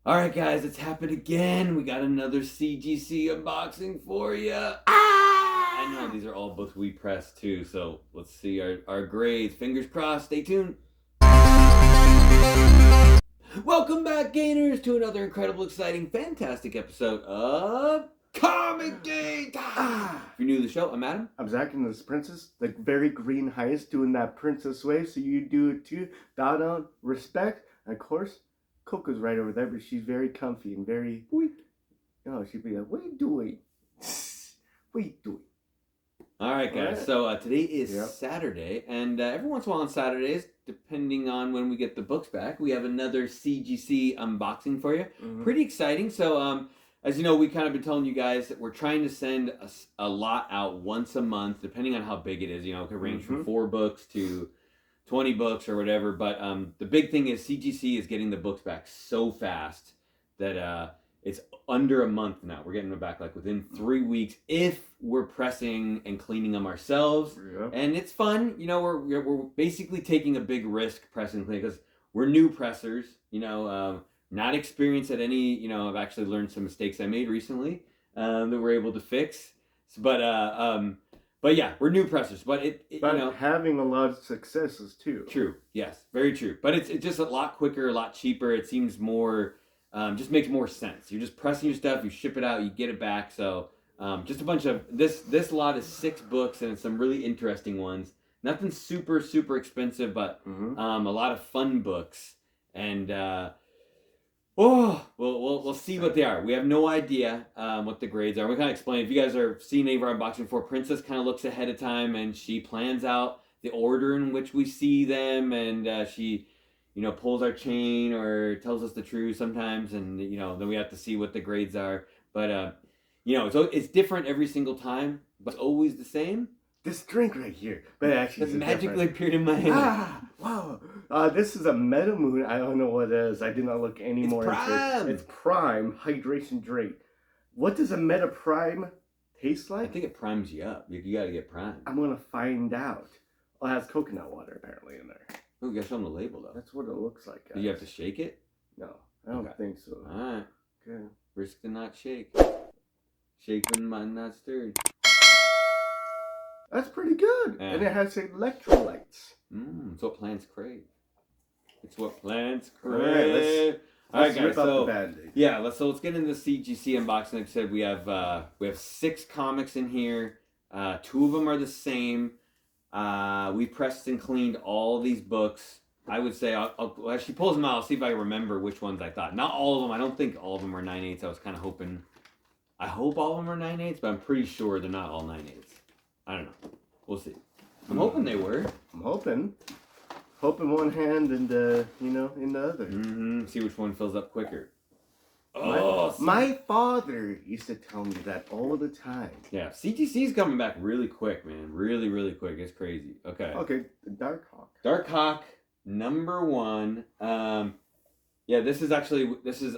All right, guys, it's happened again. We got another CGC unboxing for you. I know these are all books we pressed too, so let's see our grades. Fingers crossed. Stay tuned. Welcome back, Gainers, to another incredible, exciting, fantastic episode of ComicGains. If you're new to the show, I'm Adam. I'm Zach, and this princess, the very green heist, doing that princess way, so you do it too. Bow down, respect, and of course, Coco's right over there, but she's very comfy and very... she'd be like, what are you doing? What are you doing? All right, guys. So today is Saturday, and every once in a while on Saturdays, depending on when we get the books back, we have another CGC unboxing for you. Pretty exciting. So, as you know, we kind of been telling you guys that we're trying to send a lot out once a month, depending on how big it is. You know, it could range from 4 books to 20 books or whatever. But the big thing is CGC is getting the books back so fast that it's under a month now. We're getting them back like within 3 weeks if we're pressing and cleaning them ourselves. And it's fun. You know, we're basically taking a big risk pressing and cleaning because we're new pressers. You know, not experienced at any. You know, I've actually learned some mistakes I made recently that we're able to fix. But yeah, we're new pressers. But you know, having a lot of successes too. True. Yes, very true. But it's just a lot quicker, a lot cheaper. It seems more. Just makes more sense. You're just pressing your stuff, you ship it out, you get it back. So just a bunch of this lot is 6 books, and it's some really interesting ones. Nothing super expensive, but a lot of fun books. And we'll see what they are. We have no idea what the grades are. We kind of explain. If you guys are seeing any of our unboxing before, Princess kind of looks ahead of time, and she plans out the order in which we see them, and she pulls our chain or tells us the truth sometimes, and then we have to see what the grades are. But it's different every single time, but it's always the same. This drink right here, but actually it magically appeared in my hand. Wow! This is a Meta Moon. I don't know what it is. I did not look any more into it. It's Prime hydration drink. What does a Meta Prime taste like? I think it primes you up. You got to get primed. I'm gonna find out. Well, it has coconut water apparently in there. Oh, you got to show them the label, though. That's what it looks like, guys. Do you have to shake it? No, I don't think so. All right. Okay. Risk to not shake. Shake when mine not stirred. That's pretty good. And it has electrolytes. It's what plants crave. It's what plants crave. All right, guys. So let's get into the CGC unboxing. Like I said, we have 6 comics in here. 2 of them are the same. We pressed and cleaned all these books. I would say, as she pulls them out, I'll see if I remember which ones I thought. Not all of them. I don't think all of them were 9/8. I was kind of hoping. I hope all of them are 9/8, but I'm pretty sure they're not all 9/8. I don't know. We'll see. I'm hoping they were. I'm hoping. Hoping one hand and in the other. See which one fills up quicker. My father used to tell me that all the time. Yeah, CGC's coming back really quick, man. Really quick. It's crazy. Okay, Dark Hawk. Dark Hawk, number 1. This is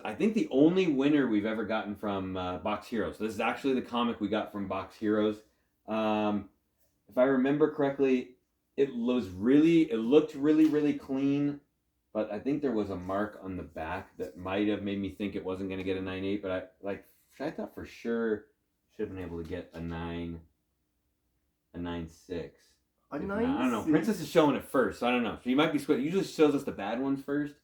I think the only winner we've ever gotten from Box Heroes. So this is actually the comic we got from Box Heroes. If I remember correctly, it looked really clean. But I think there was a mark on the back that might have made me think it wasn't going to get a 9/8. But I thought for sure should have been able to get a 9, a 9/6. A 9/6? I don't know. Princess is showing it first, so I don't know. She might be switching. Usually she shows us the bad ones first,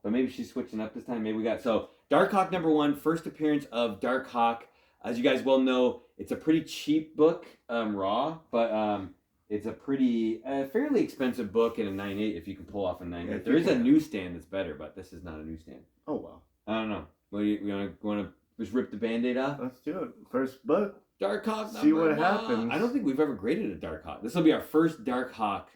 but maybe she's switching up this time. Maybe we got Dark Hawk number 1, first appearance of Dark Hawk. As you guys well know, it's a pretty cheap book, raw, but it's a fairly expensive book in a 9/8 if you can pull off a 9/8. There is a newsstand that's better, but this is not a newsstand. Oh, well. I don't know. Well, you want to just rip the Band-Aid off? Let's do it. First book. Dark Hawk number 1. See what happens. I don't think we've ever graded a Dark Hawk. This will be our first Dark Hawk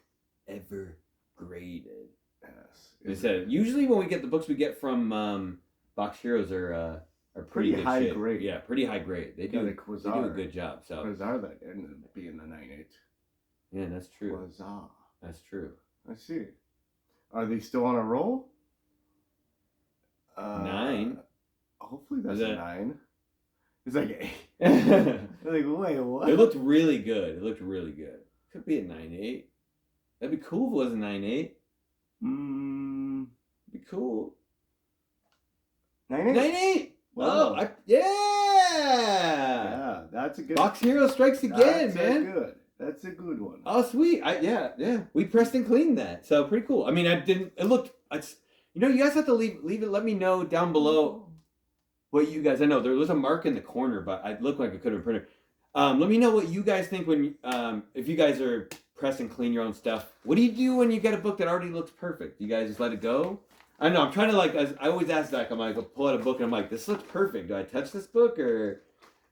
ever graded. Yes. As I said, usually when we get the books we get from Box Heroes are pretty good high shit. grade. Yeah, pretty high grade. They do a good job. So Quasar that ended up being the 9/8. Yeah, that's true. Quasar. That's true. I see. Are they still on a roll? 9. Hopefully that's a 9. It's like 8. Like, wait, what? It looked really good. Could be a 9/8. That'd be cool if it was a 9/8. Be cool. 9.8. 9.8. Wow. Oh, yeah, that's a good. Box Hero strikes again, man. That's a good one. Oh, sweet. Yeah. We pressed and cleaned that, so pretty cool. I mean, it looked. It's, you guys have to leave it. Let me know down below what you guys. I know there was a mark in the corner, but it looked like it could have been printed. Let me know what you guys think when if you guys are press and clean your own stuff. What do you do when you get a book that already looks perfect? You guys just let it go? I know, I'm trying to I always ask Zach, I'm like, I'll pull out a book and I'm like, this looks perfect. Do I touch this book or,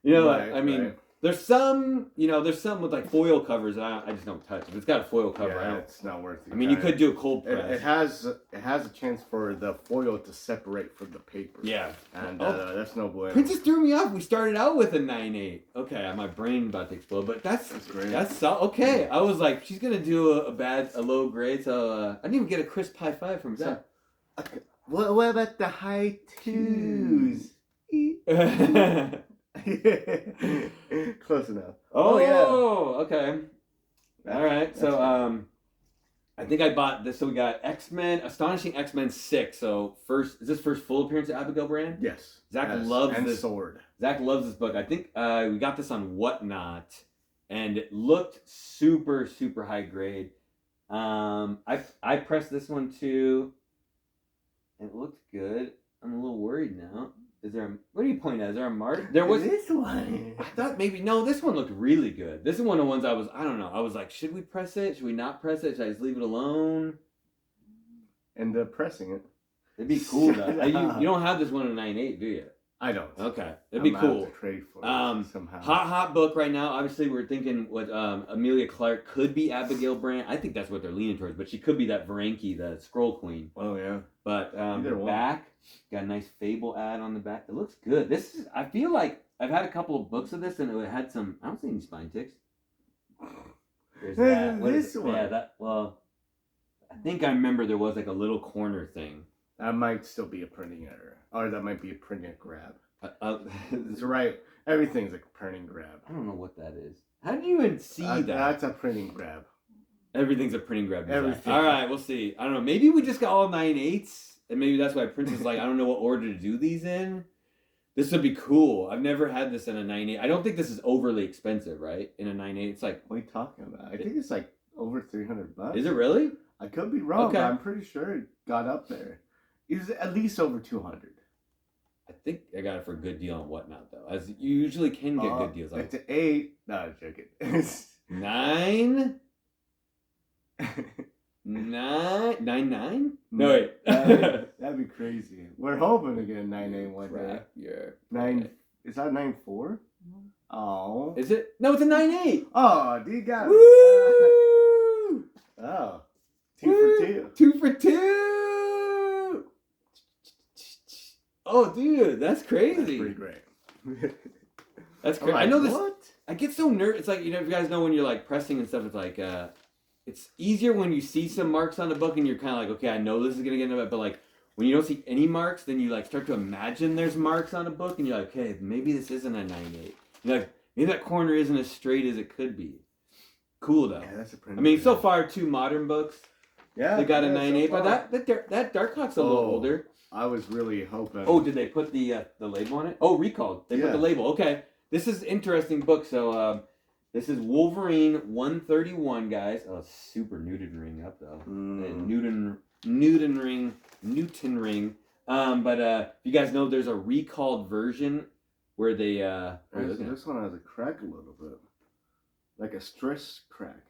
right. There's some with like foil covers that I just don't touch. If it's got a foil cover, it's not worth it. I mean, you could do a cold press. It has a chance for the foil to separate from the paper. Yeah. And that's no bueno. Princess threw me off. We started out with a 9.8. Okay, my brain about to explode, but that's great. That's okay. I was like, she's gonna do a low grade, so I didn't even get a crisp high five from Zach. Okay. What about the high twos? Close enough. Oh yeah. Okay. All right. So I think I bought this. So we got X-Men, Astonishing X-Men 6. So is this first full appearance of Abigail Brand? Yes. Zach loves and this sword. Zach loves this book. I think we got this on Whatnot, and it looked super super high grade. I pressed this one too. It looked good. I'm a little worried now. What are you pointing at? Is there a mark? There was this one. I thought no, this one looked really good. This is one of the ones I don't know. I was like, should we press it? Should we not press it? Should I just leave it alone? And pressing it. It'd be cool though. You don't have this one in 9.8, do you? I don't. Okay. It'd be cool. To trade for it somehow. Hot book right now. Obviously, we're thinking what Amelia Clark could be Abigail Brand. I think that's what they're leaning towards, but she could be that Varanki, the Scroll Queen. Oh yeah. But the back got a nice Fable ad on the back. It looks good. I feel like I've had a couple of books of this, and it had some. I don't see any spine ticks. There's that. This one. Yeah, that. Well, I think I remember there was like a little corner thing. That might still be a printing error. Or that might be a printing grab. It's right. Everything's a printing grab. I don't know what that is. How do you even see that? That's a printing grab. Everything's a printing grab. Everything. All right, we'll see. I don't know. Maybe we just got all 9.8s, and maybe that's why Prince is like, I don't know what order to do these in. This would be cool. I've never had this in a 9.8. I don't think this is overly expensive, right? In a 9.8, it's like. What are you talking about? I think it's like over $300. Is it really? I could be wrong, but I'm pretty sure it got up there. It was at least over 200. I think I got it for a good deal on Whatnot, though. As you usually can get good deals on it. It's an 8. No, I'm joking. 9? 9? No, wait. That'd be crazy. We're hoping to get a 9.8 one day. Yeah. 9. Is that 9.4? Oh. Is it? No, it's a 9.8. Oh, dude, got it. Woo! Oh. 2 for 2. 2 for 2. Oh, dude, that's crazy. That's pretty great. That's crazy. Like, I know this. What? I get so nervous. It's like, if you guys know when you're like pressing and stuff, it's like, it's easier when you see some marks on the book and you're kind of like, okay, I know this is going to get into it. But like, when you don't see any marks, then you like start to imagine there's marks on a book and you're like, okay, maybe this isn't a 9.8. You're like, maybe that corner isn't as straight as it could be. Cool though. Yeah, that's a pretty. I mean, so far 2 modern books. Yeah. They got a 9.8, so but that Darkhawk's a little older. I was really hoping. Oh, did they put the label on it? Oh, recalled. They put the label. Okay, this is an interesting book. So this is Wolverine 131, guys. Oh, super Newton ring up though. Newton ring. But if you guys know, there's a recalled version where they. This one has a crack a little bit, like a stress crack.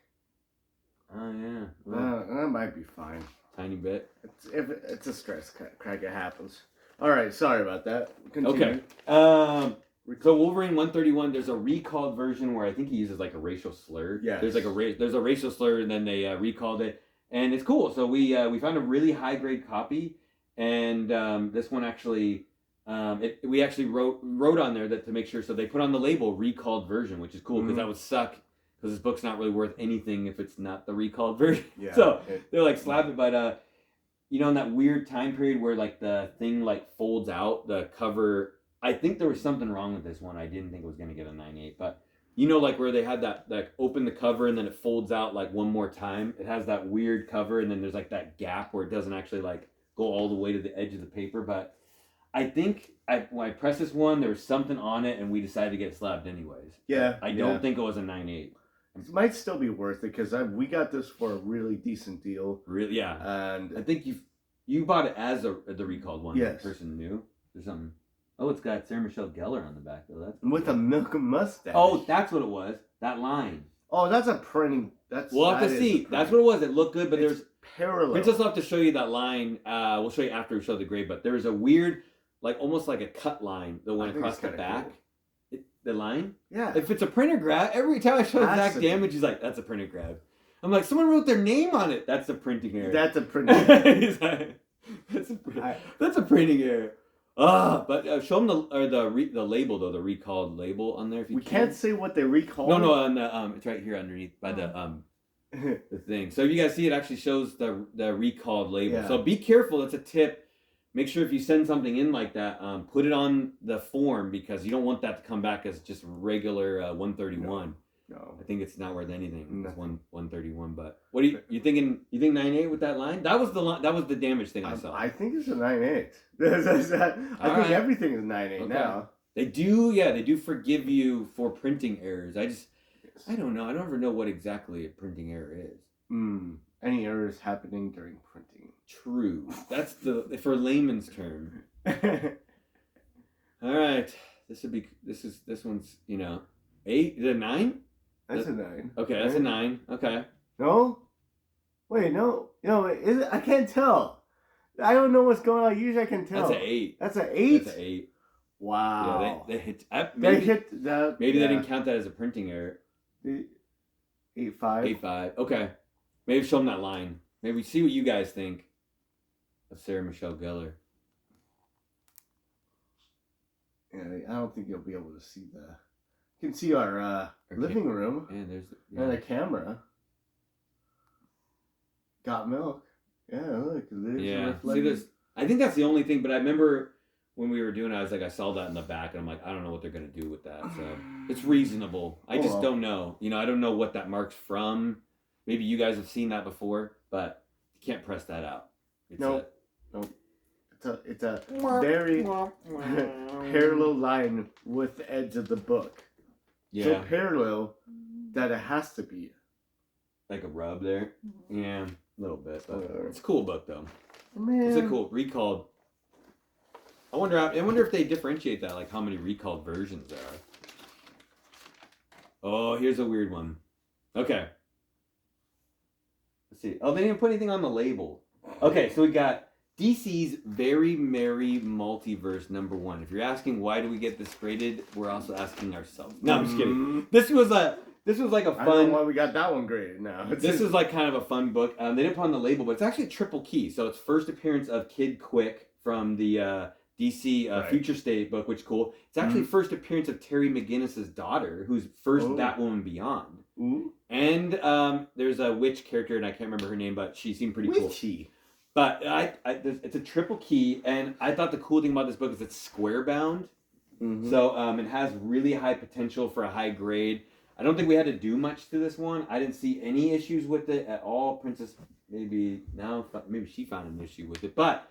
Oh yeah. That might be fine. Tiny bit. It's a stress crack. It happens. All right. Sorry about that. Continue. Okay. So Wolverine 131. There's a recalled version where I think he uses like a racial slur. Yeah. There's like there's a racial slur, and then they recalled it, and it's cool. So we found a really high grade copy, and this one actually. We actually wrote on there that to make sure. So they put on the label recalled version, which is cool because that would suck. Because this book's not really worth anything if it's not the recalled version. Yeah, so they're like slap it, but in that weird time period where like the thing like folds out, the cover. I think there was something wrong with this one. I didn't think it was gonna get a 9.8, but like where they had that like open the cover and then it folds out like one more time. It has that weird cover and then there's like that gap where it doesn't actually like go all the way to the edge of the paper. But I think when I pressed this one, there was something on it, and we decided to get slabbed anyways. Yeah. I don't think it was a 9.8. It might still be worth it because we got this for a really decent deal. Really? Yeah. And I think you bought it as the recalled one. Yes. The person knew or something. Oh, it's got Sarah Michelle Gellar on the back though. That's with a milk mustache. Oh, that's what it was. That line. Oh, that's a printing. We'll have to see. That's what it was. It looked good, but there's parallel. Princess will have to show you that line. We'll show you after we show the grade. But there was a weird, like almost like a cut line that went across the back. Cool. The line. Yeah. If it's a printer grab, every time I show Zach Damage, he's like, "That's a printer grab." I'm like, "Someone wrote their name on it." That's a printing error. That's a printing error. That's a printing error. But show them the label though, the recalled label on there. If you can't say what they recalled. No, on the it's right here underneath by the the thing. So if you guys see, it actually shows the recalled label. Yeah. So be careful. That's a tip. Make sure if you send something in like that, put it on the form because you don't want that to come back as just regular 131. No. I think it's not worth anything. It's 131. But what are you thinking? You think 9.8 with that line? That was the damage thing I saw. I think it's a 9.8. I think everything is 9.8 now. They do forgive you for printing errors. I don't know. I don't ever know what exactly a printing error is. Any errors happening during printing. True. That's for layman's term. All right. This one's 8. Is it 9? That's a 9. Okay, that's a 9. Okay. No? Wait, no. Is it? I can't tell. I don't know what's going on. Usually I can tell. That's an 8. That's an 8? That's an 8. Wow. Yeah, they hit. They hit that. Maybe they didn't count that as a printing error. 8.5. 8.5. Okay. Maybe show them that line. Maybe see what you guys think of Sarah Michelle Gellar. Yeah, I don't think you'll be able to see that. You can see our living room and a camera. Got milk. Yeah, look. See, I think that's the only thing, but I remember when we were doing it, I saw that in the back, and I'm like, I don't know what they're going to do with that. So it's reasonable. I just don't know. I don't know what that mark's from. Maybe you guys have seen that before, but you can't press that out. Nope. It's a very parallel line with the edge of the book. Yeah. So parallel that it has to be. Like a rub there? Yeah, a little bit. But it's a cool book, though. Man. It's a cool recalled. I wonder if they differentiate that, like how many recalled versions there are. Oh, here's a weird one. Okay. Let's see. Oh, they didn't put anything on the label. Okay, so we got DC's Very Merry Multiverse #1. If you're asking why do we get this graded, we're also asking ourselves. No, I'm just kidding. This was like a fun. I don't know why we got that one graded now. This is like kind of a fun book. They didn't put on the label, but it's actually a triple key. So it's first appearance of Kid Quick from the DC Future State book, which is cool. It's actually first appearance of Terry McGinnis's daughter, who's first Batwoman Beyond. Ooh. And there's a witch character, and I can't remember her name, but she seemed pretty Witchy. Cool. But it's a triple key, and I thought the cool thing about this book is it's square bound. Mm-hmm. So it has really high potential for a high grade. I don't think we had to do much to this one. I didn't see any issues with it at all. Princess maybe she found an issue with it. But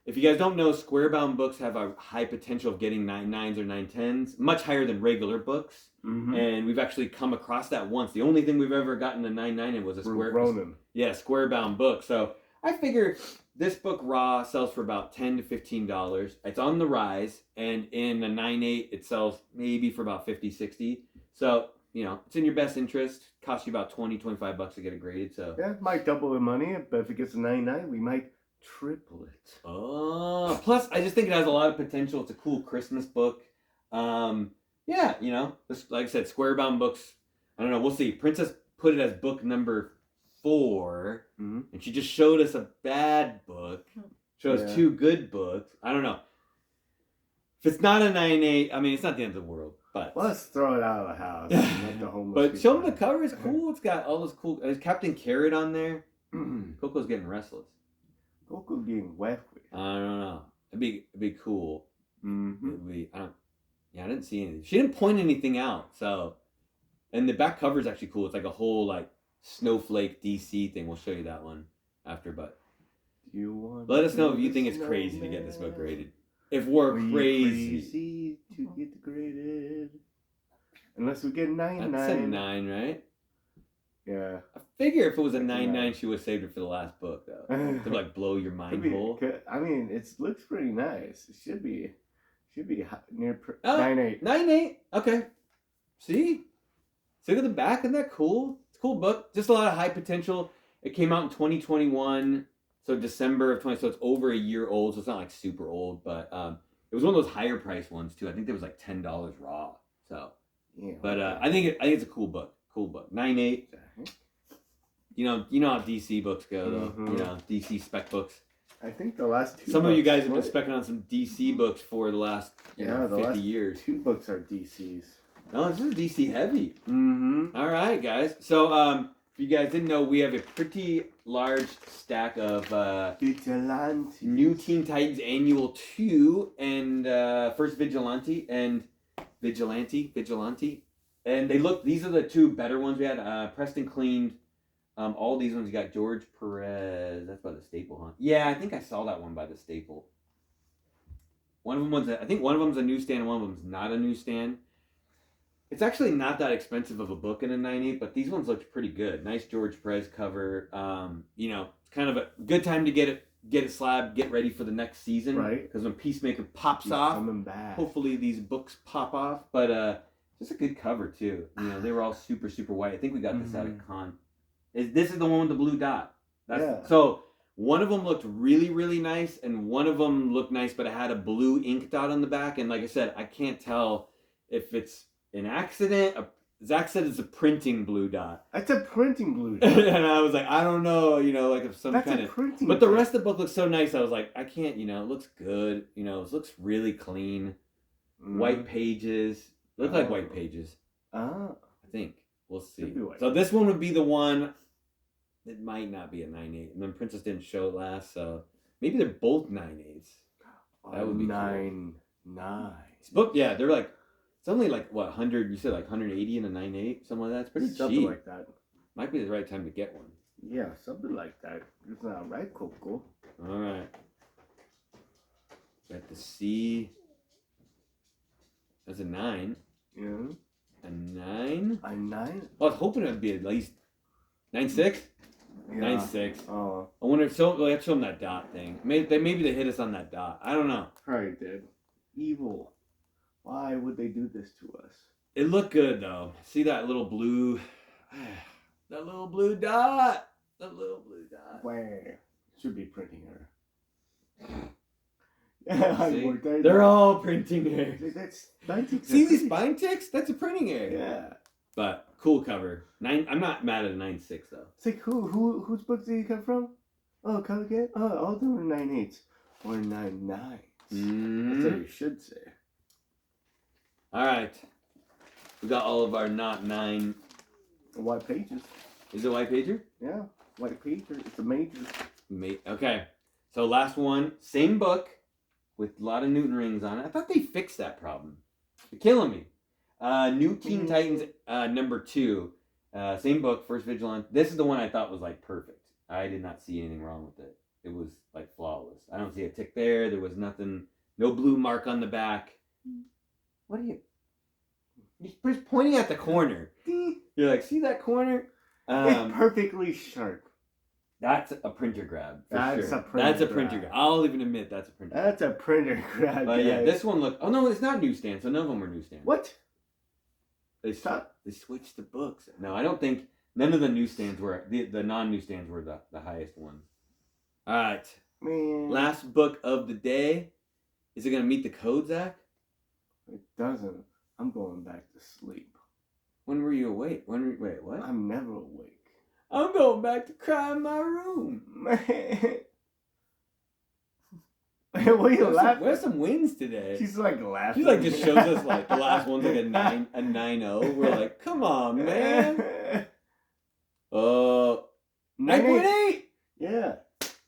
if you guys don't know, square bound books have a high potential of getting 9.9s or 9.10s, much higher than regular books. Mm-hmm. And we've actually come across that once. The only thing we've ever gotten a 9.9 in was a square bound book. So I figure this book raw sells for about $10 to $15. It's on the rise, and in a 9.8 it sells maybe for about $50, $60. So it's in your best interest. Costs you about $20, $25 to get it graded. So yeah, it might double the money, but if it gets a 9.9, we might triple it. Oh, plus I just think it has a lot of potential. It's a cool Christmas book. Yeah, like I said, square bound books. I don't know. We'll see. Princess put it as book number 4, and she just showed us a bad book. Showed us 2 good books. I don't know. If it's not a 9.8, I mean, it's not the end of the world. But let's throw it out of the house. Let the homeless but show them the cover is cool. It's got all those cool. There's Captain Carrot on there. Coco's getting restless. Coco's getting wet. I don't know. It'd be cool. Mm-hmm. I didn't see anything. She didn't point anything out. So, and the back cover is actually cool. It's like a whole like snowflake DC thing. We'll show you that one after. But let us know if you think it's crazy to get this book graded. if we're We crazy to get graded. Unless we get 9-9. That's a 9, right? Yeah. I figure if it was a That's a 9-9, 9. she would have saved it for the last book, though. To like blow your mind hole. I mean, it looks pretty nice. It should be near 9-8. 9-8. Okay. See? Look at the back. Isn't that cool? It's a cool book. Just a lot of high potential. It came out in 2021. So December of 20. So it's over a year old. So it's not like super old. But it was one of those higher price ones too. I think there was like $10 raw. So. Yeah. But I think it's a cool book. 9-8. You know how DC books go though. Mm-hmm. You know, DC spec books. I think the last 2 Some of you guys have been specking on some DC books for the last 50 years. 2 books are DCs. No, this is DC heavy. Mm-hmm. All right, guys. So, if you guys didn't know, we have a pretty large stack of New Teen Titans Annual 2 and first Vigilante. And these are the 2 better ones we had. Preston cleaned all these ones. You got George Perez. That's by the Staple, huh? Yeah, I think I saw that one by the Staple. One of them I think one of them's a newsstand and one of them's not a newsstand. It's actually not that expensive of a book in a 9.8, but these ones look pretty good. Nice George Perez cover. You know, it's kind of a good time to get it slabbed, get ready for the next season. Right. Because when Peacemaker pops off, coming back. Hopefully these books pop off. But just a good cover too. You know, they were all super, super white. I think we got this out of Con. This is the one with the blue dot. So one of them looked really, really nice, and one of them looked nice, but it had a blue ink dot on the back. And like I said, I can't tell if it's an accident. Zach said it's a printing blue dot. That's a printing blue dot. And I was like, I don't know, you know, like if some kind of printing. But the rest of the book looks so nice. I was like, I can't, you know, it looks good. You know, it looks really clean. White pages. Look like white pages. I think. We'll see. So this one would be the one that might not be a 9.8. And then Princess didn't show it last, so maybe they're both 9.8s. That would be 9.9. Cool. This book, yeah, they're like, it's only like, what, 100, you said like 180 in a 9.8? Something like that? It's pretty cheap. Something like that. Might be the right time to get one. Yeah, something like that. It's not right, Coco. All right. Got the C. That's a 9. Yeah. A 9? A 9? I was hoping it would be at least 9.6? Yeah. 9.6. Oh. I wonder if they have to show them that dot thing. Maybe they hit us on that dot. I don't know. Probably did. Evil. Why would they do this to us? It looked good though. See that little blue, that little blue dot. That little blue dot. Where? Should be printing her. They're all printing her. That's spine ticks. See these spine ticks? That's a printing her. Yeah. But cool cover. 9. I'm not mad at a 9.6 though. It's like whose book did he come from? Oh, ComicGains. Oh, all of them are 9.8s or 9.9s. That's what you should say. All right. We got all of our not 9 white pages. Is it white pager? Yeah, white pager. It's a major. Okay. So last one, same book with a lot of Newton rings on it. I thought they fixed that problem. You're killing me. New Teen Titans number 2. Same book, first Vigilante. This is the one I thought was like perfect. I did not see anything wrong with it. It was like flawless. I don't see a tick there. There was nothing. No blue mark on the back. What are you? You're just pointing at the corner. You're like, see that corner? It's perfectly sharp. That's a printer grab. That's sure. a printer That's a printer grab. I'll even admit that's a printer grab. That's a printer grab. But yeah, this one looked. Oh no, it's not newsstand. So none of them were newsstand. What? They switched the books. No, I don't think none of the newsstands were the non-newsstands were the highest ones. All right. Man. Last book of the day. Is it gonna meet the code, Zach? It doesn't. I'm going back to sleep. When were you awake? Wait, what? I'm never awake. I'm going back to cry in my room. Man. What are you laughing? Where's some wins today? She's like laughing. She like just shows us like the last one's like a 9.0. We're like, come on, man. 9.8. Yeah.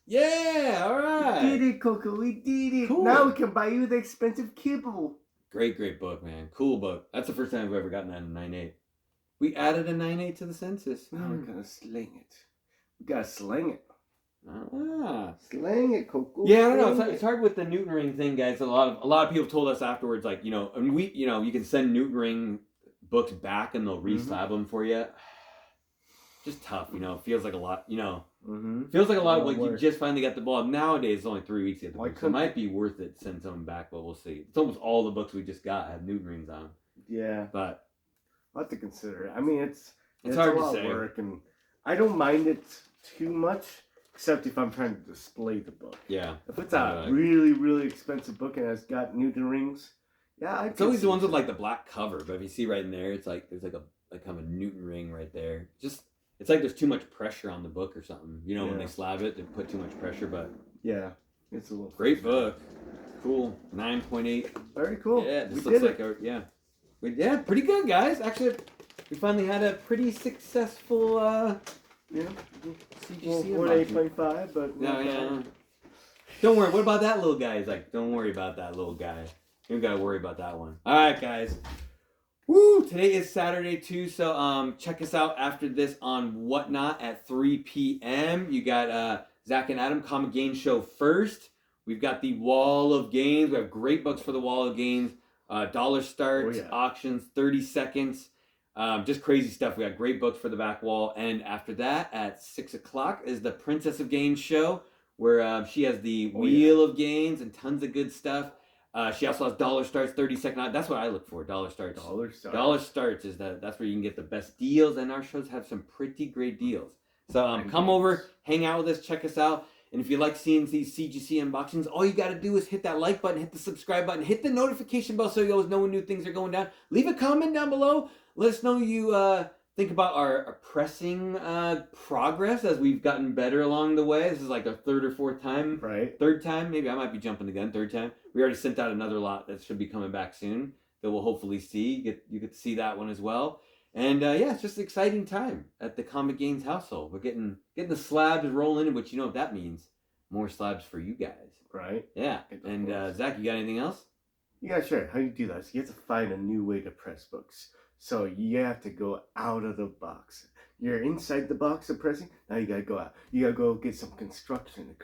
Yeah, all right. We did it, Coco. We did it. Cool. Now we can buy you the expensive kibble. Great book, man. Cool book. That's the first time we've ever gotten that in 9.8. We added a 9.8 to the census. Now we're gonna sling it. We gotta sling it. Slang it, Coco. Yeah, I don't know. It's hard with the Newton ring thing, guys. A lot of people told us afterwards, like, you know, and we, you know, you can send Newton ring books back and they'll reslab them for you. Just tough, you know. Feels like a lot, you know. Feels like a lot. Like you just finally got the ball. Nowadays, it's only 3 weeks to get the book, so it might be worth it to send someone back, but we'll see. It's almost all the books we just got have Newton rings on. Yeah, but I'll have to consider it. I mean, it's hard a lot to say. Of work, and I don't mind it too much, except if I'm trying to display the book. Yeah. If it's a really, really expensive book and it's got Newton rings, yeah, it's always the ones with like the black cover. But if you see right in there, it's like there's like kind of a Newton ring right there. Just it's like there's too much pressure on the book or something. You know, when they slab it, they put too much pressure. But yeah, it's a little great book. Cool. 9.8. Very cool. Yeah, this looks like pretty good, guys. Actually, we finally had a pretty successful CGC 8.5, but yeah. Don't worry. What about that little guy? He's like, don't worry about that little guy. You don't gotta worry about that one. All right, guys. Woo! Today is Saturday too, so check us out after this on Whatnot at 3 p.m. You got Zach and Adam ComicGains show first. We've got the Wall of Gains. We have great books for the Wall of Gains. Dollar starts, auctions, 30 seconds. Just crazy stuff. We got great books for the back wall. And after that, at 6 o'clock, is the Princess of Gains show, where she has the Wheel of Gains and tons of good stuff. She also has dollar starts, 30-second. That's what I look for. Dollar starts. Dollar starts is that's where you can get the best deals, and our shows have some pretty great deals. So come over, hang out with us, check us out. And if you like seeing these CGC unboxings, all you got to do is hit that like button, hit the subscribe button, hit the notification bell so you always know when new things are going down. Leave a comment down below. Let us know you think about our pressing progress as we've gotten better along the way. This is like our third or fourth time. Right. Third time. Maybe I might be jumping the gun. Third time. We already sent out another lot that should be coming back soon that we'll hopefully see. You get to see that one as well. And it's just an exciting time at the ComicGains household. We're getting the slabs rolling in, but you know what that means. More slabs for you guys. Right. Yeah. And Zach, you got anything else? Yeah, sure. How do you do that? So you have to find a new way to press books. So you have to go out of the box. You're inside the box of pressing. Now you gotta go out. You gotta go get some construction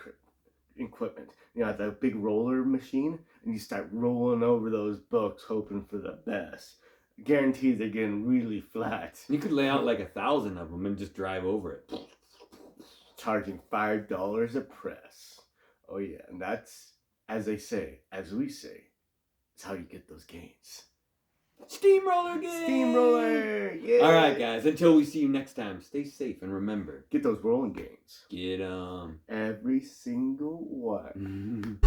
equipment. You know, the big roller machine, and you start rolling over those books, hoping for the best. Guaranteed they're getting really flat. You could lay out like 1,000 of them and just drive over it. Charging $5 a press. Oh yeah, and that's, as we say, it's how you get those gains. Steamroller gains! Steamroller! Yeah! Alright guys, until we see you next time, stay safe and remember. Get those rolling gains. Get 'em. Every single one.